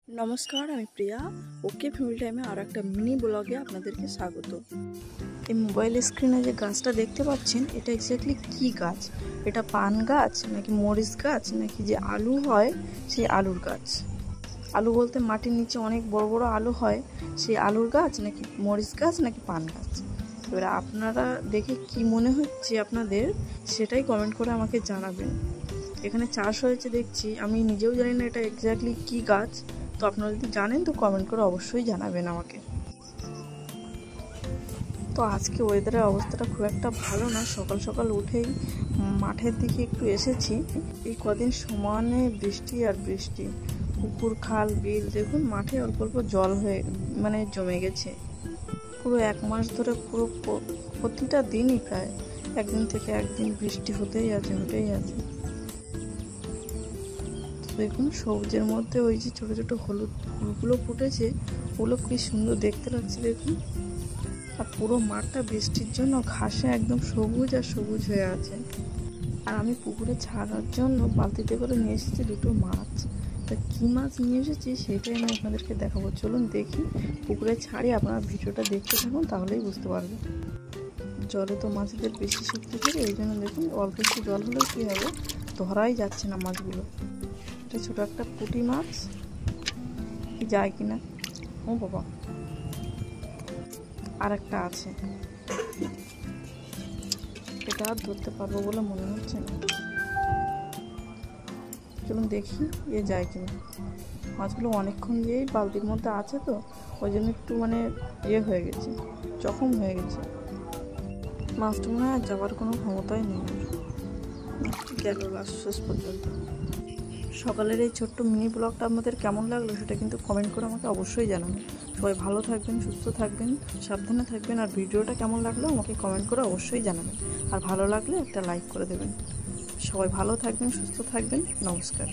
নমস্কার, আমি প্রিয়া। ওকে ফ্যামিলি টাইমে আর একটা মিনি ব্লগে আপনাদেরকে স্বাগত। এই মোবাইল স্ক্রিনে যে গাছটা দেখতে পাচ্ছেন, এটা এক্স্যাক্টলি কি গাছ? এটা পান গাছ নাকি মরিচ গাছ নাকি যে আলু হয় সেই আলুর গাছ? আলু বলতে মাটির নিচে অনেক বড় বড় আলু হয়, সেই আলুর গাছ নাকি মরিচ গাছ নাকি পান গাছ? এবারে আপনারা দেখে কি মনে হচ্ছে আপনাদের, সেটাই কমেন্ট করে আমাকে জানাবেন। এখানে চাষ হয়েছে দেখছি, আমি নিজেও জানি না এটা এক্স্যাক্টলি কি গাছ। তো আপনারা যদি জানেন তো কমেন্ট করে অবশ্যই জানাবেন আমাকে। তো আজকে ওয়েদারের অবস্থাটা খুব একটা ভালো না। সকাল সকাল উঠেই মাঠের দিকে একটু এসেছি। এই কদিন সমানে বৃষ্টি আর বৃষ্টি, পুকুর খাল বিল দেখুন মাঠে অল্প অল্প জল হয়ে জমে গেছে। পুরো এক মাস ধরে পুরো প্রতিটা দিনই প্রায় একদিন থেকে একদিন বৃষ্টি হতেই আছে। দেখুন সবুজের মধ্যে ওই যে ছোট ছোট হলুদ ফুলগুলো ফুটেছে, ওগুলো খুবই সুন্দর দেখতে লাগছে দেখুন। আর পুরো মাঠটা বৃষ্টির জন্য ঘাসে একদম সবুজ আর সবুজ হয়ে আছে। আর আমি পুকুরে ছাড়ার জন্য বালতিতে করে নিয়ে এসেছি দুটো মাছ। তা কী মাছ নিয়ে এসেছি সেটাই আমি আপনাদেরকে দেখাবো। চলুন দেখি, পুকুরে ছাড়ি, আপনারা ভিডিওটা দেখতে থাকুন, তাহলেই বুঝতে পারবেন। জলে তো মাছদের বেশি শক্তি থাকে, ওই জন্য দেখুন অল্প একটু জল হলেও কী হবে, ধরাই যাচ্ছে না মাছগুলো। এটা ছোটো একটা পুঁটি মাছ, কি যায় কিনা। ও বাবা, আর একটা আছে, এটা আর ধরতে পারবো বলে মনে হচ্ছে না। চলুন দেখি এ যায় কিনা। মাছগুলো অনেকক্ষণ দিয়েই বালতির মধ্যে আছে, তো ওই জন্য একটু হয়ে গেছে, জখম হয়ে গেছে। মাছটা মনে হয় যাওয়ার কোনো ক্ষমতাই নেই, গেল লাস্ট শেষ পর্যন্ত। সকালের এই ছোট্ট মিনি ব্লগটা আপনাদের কেমন লাগলো সেটা কিন্তু কমেন্ট করে আমাকে অবশ্যই জানাবেন। সবাই ভালো থাকবেন, সুস্থ থাকবেন, সাবধানে থাকবেন। আর ভিডিওটা কেমন লাগলো আমাকে কমেন্ট করে অবশ্যই জানাবেন। আর ভালো লাগলে একটা লাইক করে দেবেন। সবাই ভালো থাকবেন, সুস্থ থাকবেন। নমস্কার।